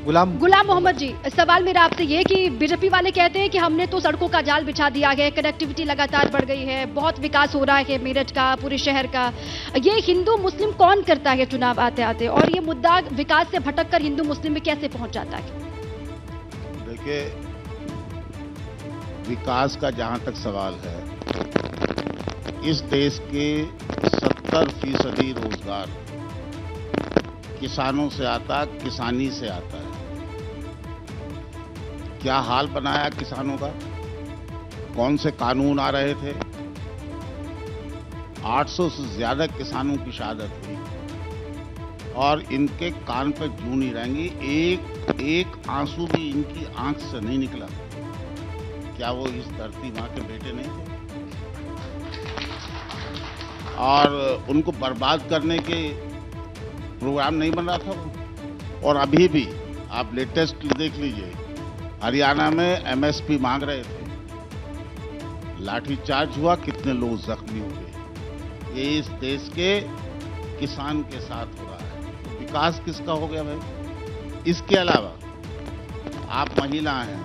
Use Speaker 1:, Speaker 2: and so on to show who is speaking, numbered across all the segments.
Speaker 1: गुलाम
Speaker 2: मोहम्मद जी, सवाल मेरा आपसे ये कि बीजेपी वाले कहते हैं कि हमने तो सड़कों का जाल बिछा दिया है, कनेक्टिविटी लगातार बढ़ गई है, बहुत विकास हो रहा है मेरठ का, पूरे शहर का। ये हिंदू मुस्लिम कौन करता है चुनाव आते आते, और ये मुद्दा विकास से भटक कर हिंदू मुस्लिम में कैसे पहुंच जाता है?
Speaker 3: देखिए, विकास का जहां तक सवाल है, इस देश के 70% रोजगार किसानों से आता, किसानी से आता है। क्या हाल बनाया किसानों का? कौन से कानून आ रहे थे? 800 से ज्यादा किसानों की शहादत हुई और इनके कान पर जूं नहीं रहेंगी। एक आंसू भी इनकी आंख से नहीं निकला। क्या वो इस धरती मां के बेटे नहीं थे? और उनको बर्बाद करने के प्रोग्राम नहीं बन रहा था वो। और अभी भी आप लेटेस्ट देख लीजिए, हरियाणा में एमएसपी मांग रहे थे, लाठीचार्ज हुआ, कितने लोग जख्मी हुए। ये इस देश के किसान के साथ हो रहा है। तो विकास किसका हो गया भाई? इसके अलावा आप महिला हैं,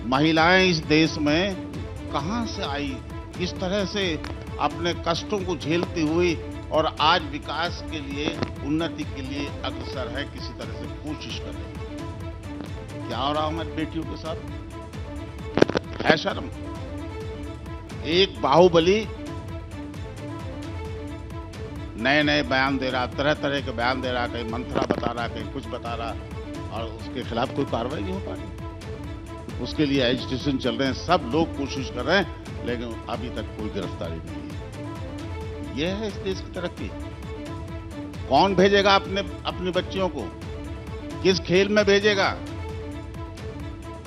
Speaker 3: महिलाएं इस देश में कहां से आई, किस तरह से अपने कष्टों को झेलती हुई और आज विकास के लिए, उन्नति के लिए अग्रसर है, किसी तरह से कोशिश कर रही है। क्या हो रहा हमारी बेटियों के साथ? है शर्म? एक बाहुबली नए नए बयान दे रहा, तरह तरह के बयान दे रहा, कहीं मंत्रा बता रहा, कहीं कुछ बता रहा, और उसके खिलाफ कोई कार्रवाई नहीं हो पा रही। उसके लिए एजिटेशन चल रहे हैं, सब लोग कोशिश कर रहे हैं, लेकिन अभी तक कोई गिरफ्तारी नहीं है। यह है इस देश की तरक्की। कौन भेजेगा अपनी बच्चियों को? किस खेल में भेजेगा?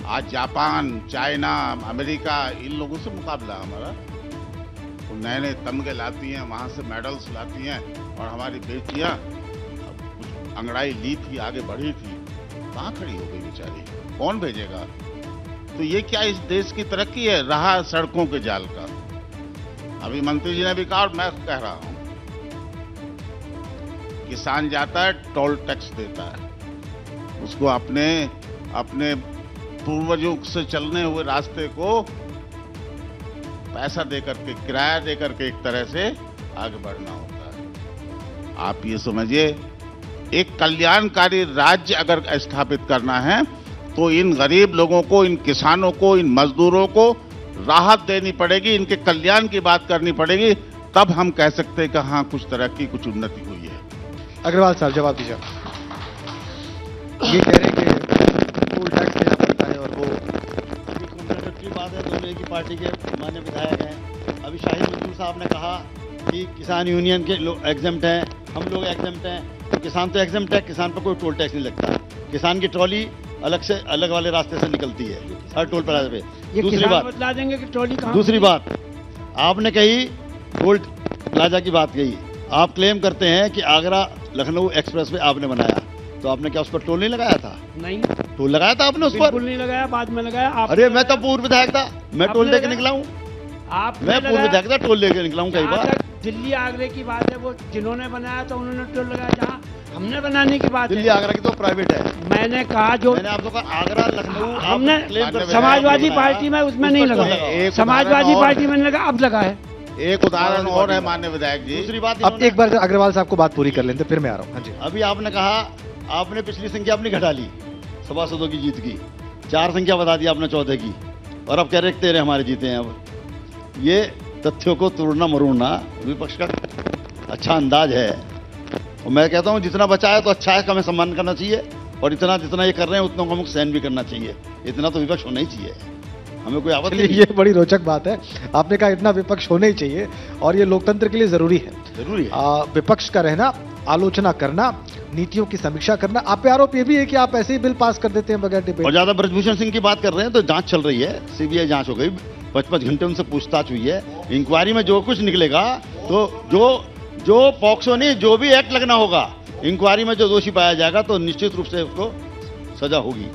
Speaker 3: आज जापान, चाइना, अमेरिका, इन लोगों से मुकाबला हमारा। वो नए नए तमगे लाती हैं, वहां से मेडल्स लाती हैं, और हमारी बेटियां कुछ अंगड़ाई ली थी, आगे बढ़ी थी, कहां खड़ी हो गई बेचारी? कौन भेजेगा? तो ये क्या इस देश की तरक्की है? रहा सड़कों के जाल का। अभी मंत्री जी ने भी कहा और मैं कह रहा हूं, किसान जाता है, टोल टैक्स देता है, उसको अपने पूर्वजों से चलने हुए रास्ते को पैसा देकर के, किराया देकर के एक तरह से आगे बढ़ना होता है। आप ये समझिए, एक कल्याणकारी राज्य अगर स्थापित करना है तो इन गरीब लोगों को, इन किसानों को, इन मजदूरों को राहत देनी पड़ेगी, इनके कल्याण की बात करनी पड़ेगी, तब हम कह सकते हैं कि हाँ, कुछ तरक्की, कुछ उन्नति हुई है।
Speaker 1: अग्रवाल साहब जवाब दीजिए। ये कह रहे हैं कि टोल टैक्स देना पड़ता है, और वो
Speaker 4: की बात है। दोनों एक ही पार्टी के माननीय विधायक हैं। अभी शाहिद मजदूर साहब ने कहा कि किसान यूनियन के लोग एग्जम्प्ट हैं, हम लोग एग्जम्प्ट हैं, तो किसान तो एग्जम्प्ट है, किसान पर कोई टोल टैक्स नहीं लगता। किसान की ट्रॉली अलग वाले रास्ते से निकलती है हर टोल प्लाजा पे। दूसरी बात बतला देंगे कि ट्रॉली कहां। दूसरी बात आपने कही, टोल प्लाजा की बात कही, आप क्लेम करते हैं कि आगरा लखनऊ एक्सप्रेस वे आपने बनाया, तो आपने क्या उस पर टोल नहीं लगाया था? नहीं, टोल लगाया था आपने उस पर? बिल्कुल नहीं लगाया, बाद में लगाया। अरे मैं तो पूर्व विधायक था, मैं टोल लेके निकला हूँ। मैं पूर्व विधायक था, टोल लेके निकला हूँ कई बार।
Speaker 5: दिल्ली आगरे की बात है, वो जिन्होंने बनाया था उन्होंने टोल लगाया, जहाँ हमने बनाने की बात
Speaker 4: दिल्ली आगरा की तो प्राइवेट है।
Speaker 5: मैंने कहा, जो
Speaker 4: मैंने आपको कहा आगरा लखनऊ,
Speaker 5: हमने समाजवादी पार्टी में उसमें नहीं लगा, समाजवादी पार्टी में लगा, अब लगा है।
Speaker 3: एक उदाहरण और है माननीय विधायक जी।
Speaker 4: दूसरी बात,
Speaker 1: अब एक बार अग्रवाल साहब को बात पूरी कर लेते, फिर मैं आ रहा हूँ। हाँ जी।
Speaker 4: अभी आपने कहा, आपने पिछली संख्या अपनी घटा ली सभासदों की जीत की, 4 संख्या बता दी आपने 14 की, और अब कह रहे 13 हमारे जीते हैं। अब ये तथ्यों को तोड़ना मरोड़ना विपक्ष का अच्छा अंदाज है। और मैं कहता हूँ, जितना बचा है तो अच्छा है, हमें सम्मान करना चाहिए, और जितना ये कर रहे हैं उतना को हमें सहन भी करना चाहिए। इतना तो विपक्ष होना ही चाहिए, हमें कोई आपत्ति नहीं।
Speaker 1: ये बड़ी रोचक बात है, आपने कहा इतना विपक्ष होना ही चाहिए, और ये लोकतंत्र के लिए जरूरी है। विपक्ष का रहना, आलोचना करना, नीतियों की समीक्षा करना। आप पे आरोप ये भी है कि आप ऐसे ही बिल पास कर देते हैं बगैर डिबेट।
Speaker 4: और ज्यादा ब्रजभूषण सिंह की बात कर रहे हैं, तो जांच चल रही है, सीबीआई जांच हो गई, 55 घंटे उनसे पूछताछ हुई है। इंक्वायरी में जो कुछ निकलेगा, तो जो पॉक्सो नहीं, जो भी एक्ट लगना होगा, इंक्वायरी में जो दोषी पाया जाएगा तो निश्चित रूप से उसको सजा होगी।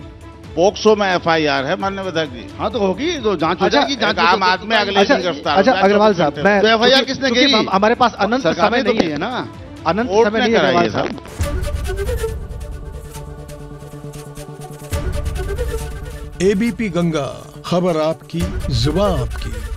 Speaker 3: पॉक्सो में एफआईआर है माननीय विधायक जी।
Speaker 4: हाँ तो होगी, तो जांच हो जाएगी। जांच
Speaker 3: आम आदमी अगले दिन गिरफ्तार।
Speaker 1: अच्छा अग्रवाल साहब, मैं
Speaker 4: एफआईआर किसने की?
Speaker 1: हमारे पास अनंत समय नहीं है ना, अनंत समय नहीं है अग्रवाल साहब।
Speaker 6: एबीपी गंगा, खबर आपकी, जुबान आपकी।